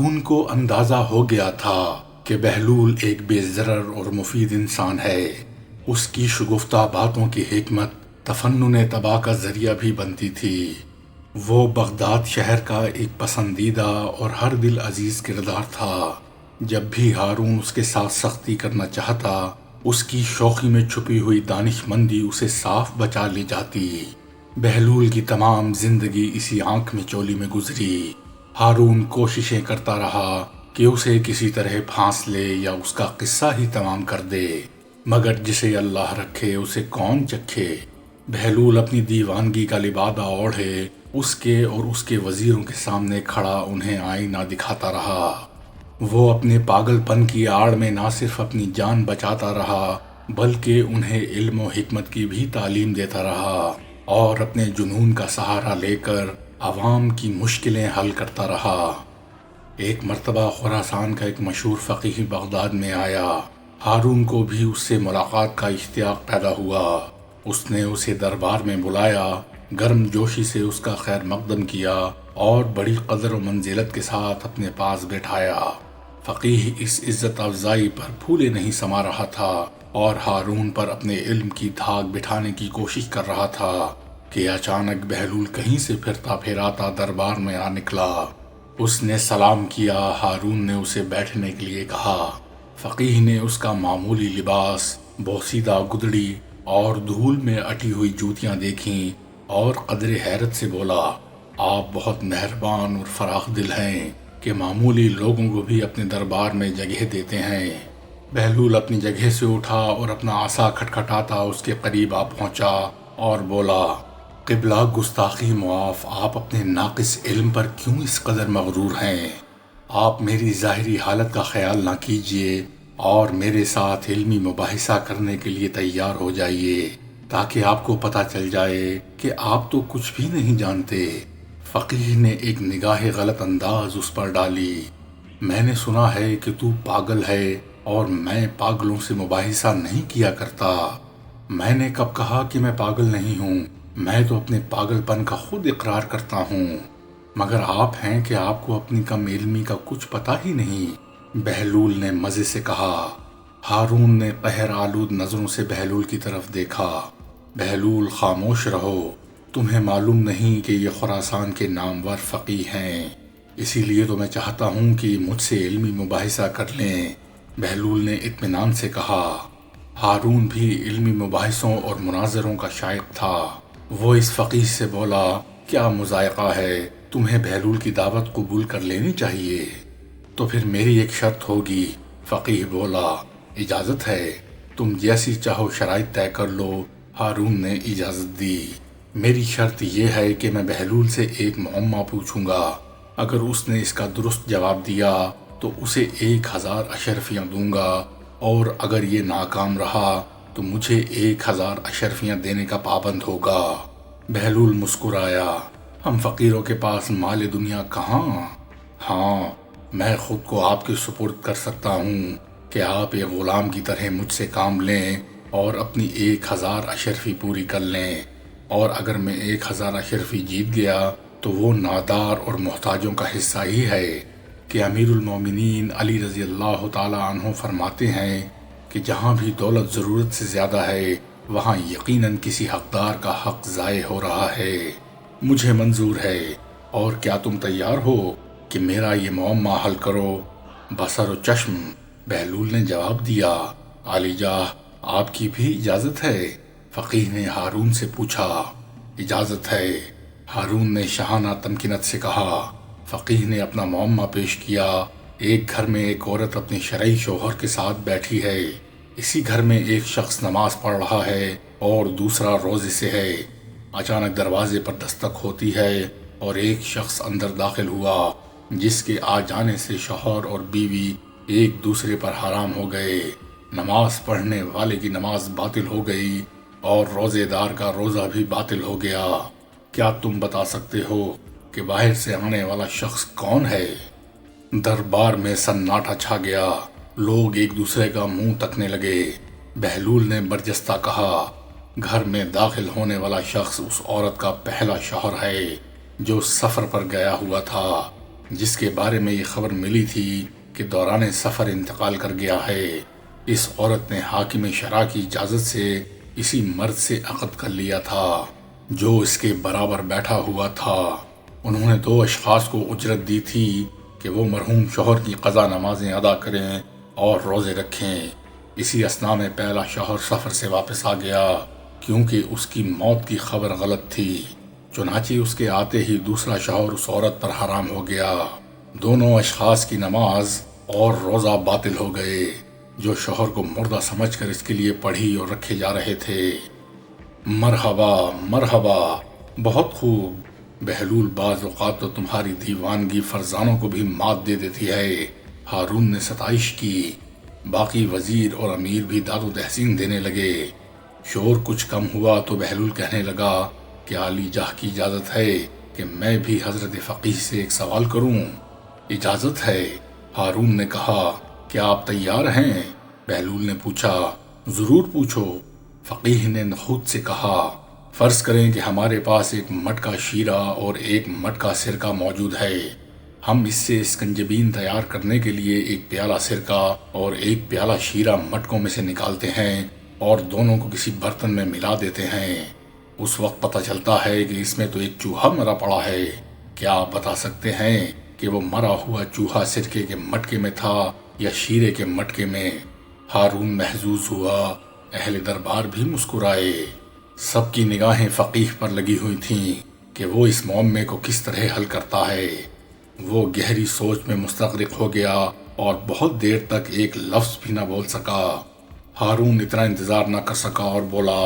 ہارون کو اندازہ ہو گیا تھا کہ بہلول ایک بے ضرر اور مفید انسان ہے۔ اس کی شگفتہ باتوں کی حکمت تفنن تباہ کا ذریعہ بھی بنتی تھی۔ وہ بغداد شہر کا ایک پسندیدہ اور ہر دل عزیز کردار تھا۔ جب بھی ہارون اس کے ساتھ سختی کرنا چاہتا، اس کی شوخی میں چھپی ہوئی دانش مندی اسے صاف بچا لے جاتی۔ بہلول کی تمام زندگی اسی آنکھ میں چولی میں گزری۔ ہارون کوششیں کرتا رہا کہ اسے کسی طرح پھانس لے یا اس کا قصہ ہی تمام کر دے، مگر جسے اللہ رکھے اسے کون چکھے۔ بہلول اپنی دیوانگی کا لبادہ اوڑھے اس کے اور اس کے وزیروں کے سامنے کھڑا انہیں آئینہ دکھاتا رہا۔ وہ اپنے پاگل پن کی آڑ میں نہ صرف اپنی جان بچاتا رہا بلکہ انہیں علم و حکمت کی بھی تعلیم دیتا رہا اور اپنے جنون کا سہارا لے کر عوام کی مشکلیں حل کرتا رہا۔ ایک مرتبہ خراسان کا ایک مشہور فقیہ بغداد میں آیا۔ ہارون کو بھی اس سے ملاقات کا اشتیاق پیدا ہوا۔ اس نے اسے دربار میں بلایا، گرم جوشی سے اس کا خیر مقدم کیا اور بڑی قدر و منزلت کے ساتھ اپنے پاس بٹھایا۔ فقیہ اس عزت افزائی پر پھولے نہیں سما رہا تھا اور ہارون پر اپنے علم کی دھاگ بٹھانے کی کوشش کر رہا تھا کہ اچانک بہلول کہیں سے پھرتا پھراتا دربار میں آ نکلا۔ اس نے سلام کیا۔ ہارون نے اسے بیٹھنے کے لیے کہا۔ فقیہ نے اس کا معمولی لباس، بوسیدہ گدڑی اور دھول میں اٹی ہوئی جوتیاں دیکھیں اور قدر حیرت سے بولا، آپ بہت مہربان اور فراخ دل ہیں کہ معمولی لوگوں کو بھی اپنے دربار میں جگہ دیتے ہیں۔ بہلول اپنی جگہ سے اٹھا اور اپنا عصا کھٹکھٹاتا اس کے قریب آ پہنچا اور بولا، قبلہ گستاخی معاف، آپ اپنے ناقص علم پر کیوں اس قدر مغرور ہیں؟ آپ میری ظاہری حالت کا خیال نہ کیجیے اور میرے ساتھ علمی مباحثہ کرنے کے لیے تیار ہو جائیے تاکہ آپ کو پتہ چل جائے کہ آپ تو کچھ بھی نہیں جانتے۔ فقیہ نے ایک نگاہ غلط انداز اس پر ڈالی۔ میں نے سنا ہے کہ تو پاگل ہے اور میں پاگلوں سے مباحثہ نہیں کیا کرتا۔ میں نے کب کہا کہ میں پاگل نہیں ہوں؟ میں تو اپنے پاگل پن کا خود اقرار کرتا ہوں، مگر آپ ہیں کہ آپ کو اپنی کم علمی کا کچھ پتہ ہی نہیں، بہلول نے مزے سے کہا۔ ہارون نے قہر آلود نظروں سے بہلول کی طرف دیکھا۔ بہلول، خاموش رہو، تمہیں معلوم نہیں کہ یہ خراسان کے نامور فقیہ ہیں، اسی لیے تو میں چاہتا ہوں کہ مجھ سے علمی مباحثہ کر لیں، بہلول نے اطمینان سے کہا۔ ہارون بھی علمی مباحثوں اور مناظروں کا شائق تھا۔ وہ اس فقیہ سے بولا، کیا مذائقہ ہے، تمہیں بہلول کی دعوت قبول کر لینی چاہیے۔ تو پھر میری ایک شرط ہوگی، فقیہ بولا۔ اجازت ہے، تم جیسی چاہو شرائط طے کر لو۔ ہارون نے اجازت دی۔ میری شرط یہ ہے کہ میں بہلول سے ایک معمہ پوچھوں گا، اگر اس نے اس کا درست جواب دیا تو اسے 1000 اشرفیاں دوں گا، اور اگر یہ ناکام رہا تو مجھے 1000 اشرفیاں دینے کا پابند ہوگا۔ بہلول مسکرایا، ہم فقیروں کے پاس مال دنیا کہاں؟ ہاں، میں خود کو آپ کے سپرد کر سکتا ہوں کہ آپ ایک غلام کی طرح مجھ سے کام لیں اور اپنی 1000 اشرفی پوری کر لیں، اور اگر میں 1000 اشرفی جیت گیا تو وہ نادار اور محتاجوں کا حصہ ہی ہے کہ امیر المومنین علی رضی اللہ تعالی عنہ فرماتے ہیں کہ جہاں بھی دولت ضرورت سے زیادہ ہے وہاں یقیناً کسی حقدار کا حق ضائع ہو رہا ہے۔ مجھے منظور ہے، اور کیا تم تیار ہو کہ میرا یہ معمہ حل کرو؟ بصر و چشم، بہلول نے جواب دیا۔ عالی جاہ، آپ کی بھی اجازت ہے؟ فقیہ نے ہارون سے پوچھا۔ اجازت ہے، ہارون نے شاہانہ تمکنت سے کہا۔ فقیہ نے اپنا معمہ پیش کیا۔ ایک گھر میں ایک عورت اپنے شرعی شوہر کے ساتھ بیٹھی ہے، اسی گھر میں ایک شخص نماز پڑھ رہا ہے اور دوسرا روزے سے ہے۔ اچانک دروازے پر دستک ہوتی ہے اور ایک شخص اندر داخل ہوا جس کے آ جانے سے شوہر اور بیوی ایک دوسرے پر حرام ہو گئے۔ نماز پڑھنے والے کی نماز باطل ہو گئی اور روزے دار کا روزہ بھی باطل ہو گیا۔ کیا تم بتا سکتے ہو کہ باہر سے آنے والا شخص کون ہے؟ دربار میں سناٹا چھا گیا۔ لوگ ایک دوسرے کا منہ تکنے لگے۔ بہلول نے برجستہ کہا، گھر میں داخل ہونے والا شخص اس عورت کا پہلا شوہر ہے جو سفر پر گیا ہوا تھا۔ جس کے بارے میں یہ خبر ملی تھی کہ دوران سفر انتقال کر گیا ہے۔ اس عورت نے حاکم شرع کی اجازت سے اسی مرد سے عقد کر لیا تھا جو اس کے برابر بیٹھا ہوا تھا۔ انہوں نے 2 اشخاص کو اجرت دی تھی کہ وہ مرحوم شوہر کی قضا نمازیں ادا کریں اور روزے رکھیں۔ اسی اثناء میں پہلا شوہر سفر سے واپس آ گیا کیونکہ اس کی موت کی خبر غلط تھی۔ چنانچہ اس کے آتے ہی دوسرا شوہر اس عورت پر حرام ہو گیا۔ دونوں اشخاص کی نماز اور روزہ باطل ہو گئے جو شوہر کو مردہ سمجھ کر اس کے لیے پڑھی اور رکھے جا رہے تھے۔ مرحبا مرحبا، بہت خوب۔ بہلول، بعض اوقات تو تمہاری دیوانگی فرزانوں کو بھی مات دے دیتی ہے، ہارون نے ستائش کی۔ باقی وزیر اور امیر بھی داد و تحسین دینے لگے۔ شور کچھ کم ہوا تو بہلول کہنے لگا کہ عالی جاہ کی اجازت ہے کہ میں بھی حضرت فقیہ سے ایک سوال کروں؟ اجازت ہے، ہارون نے کہا۔ کیا آپ تیار ہیں؟ بہلول نے پوچھا۔ ضرور پوچھو، فقیہ نے خود سے کہا۔ فرض کریں کہ ہمارے پاس ایک مٹکا شیرہ اور ایک مٹکا سرکہ موجود ہے۔ ہم اس سے اسکنجبین تیار کرنے کے لیے ایک پیالہ سرکہ اور ایک پیالہ شیرہ مٹکوں میں سے نکالتے ہیں اور دونوں کو کسی برتن میں ملا دیتے ہیں۔ اس وقت پتہ چلتا ہے کہ اس میں تو ایک چوہا مرا پڑا ہے۔ کیا آپ بتا سکتے ہیں کہ وہ مرا ہوا چوہا سرکے کے مٹکے میں تھا یا شیرے کے مٹکے میں؟ ہارون محظوظ ہوا۔ اہل دربار بھی مسکرائے۔ سب کی نگاہیں فقیہ پر لگی ہوئی تھیں کہ وہ اس معمے کو کس طرح حل کرتا ہے۔ وہ گہری سوچ میں مستغرق ہو گیا اور بہت دیر تک ایک لفظ بھی نہ بول سکا۔ ہارون اتنا انتظار نہ کر سکا اور بولا،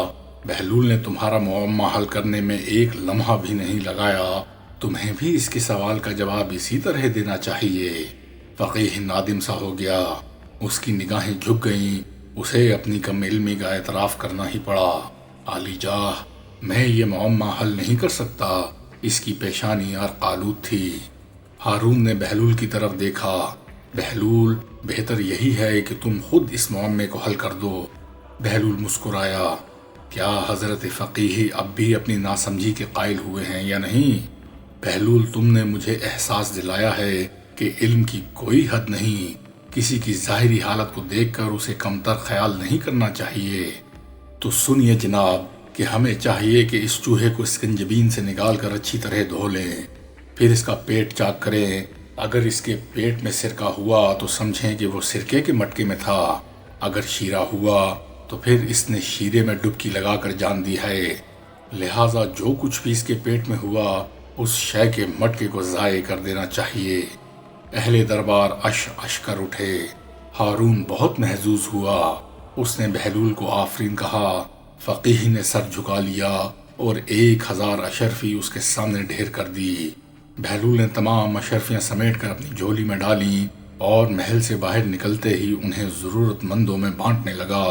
بہلول نے تمہارا معمہ حل کرنے میں ایک لمحہ بھی نہیں لگایا، تمہیں بھی اس کے سوال کا جواب اسی طرح دینا چاہیے۔ فقیہ نادم سا ہو گیا، اس کی نگاہیں جھک گئیں، اسے اپنی کم علمی کا اعتراف کرنا ہی پڑا۔ عالی جاہ، میں یہ معمہ حل نہیں کر سکتا۔ اس کی پیشانی ارقالود تھی۔ ہارون نے بہلول کی طرف دیکھا۔ بہلول، بہتر یہی ہے کہ تم خود اس معمے کو حل کر دو۔ بہلول مسکرایا۔ کیا حضرت فقیہ اب بھی اپنی ناسمجھی کے قائل ہوئے ہیں یا نہیں؟ بہلول، تم نے مجھے احساس دلایا ہے کہ علم کی کوئی حد نہیں۔ کسی کی ظاہری حالت کو دیکھ کر اسے کمتر خیال نہیں کرنا چاہیے۔ تو سنیے جناب کہ ہمیں چاہیے کہ اس چوہے کو اسکنجبین سے نکال کر اچھی طرح دھو لیں، پھر اس کا پیٹ چاک کریں۔ اگر اس کے پیٹ میں سرکہ ہوا تو سمجھیں کہ وہ سرکے کے مٹکے میں تھا، اگر شیرہ ہوا تو پھر اس نے شیرے میں ڈبکی لگا کر جان دی ہے، لہٰذا جو کچھ بھی اس کے پیٹ میں ہوا اس شے کے مٹکے کو ضائع کر دینا چاہیے۔ اہل دربار اش اش کر اٹھے۔ ہارون بہت محظوظ ہوا۔ اس نے بہلول کو آفرین کہا۔ فقیہ نے سر جھکا لیا اور 1000 اشرفی اس کے سامنے ڈھیر کر دی۔ بہلول نے تمام اشرفیاں سمیٹ کر اپنی جھولی میں ڈالیں اور محل سے باہر نکلتے ہی انہیں ضرورت مندوں میں بانٹنے لگا۔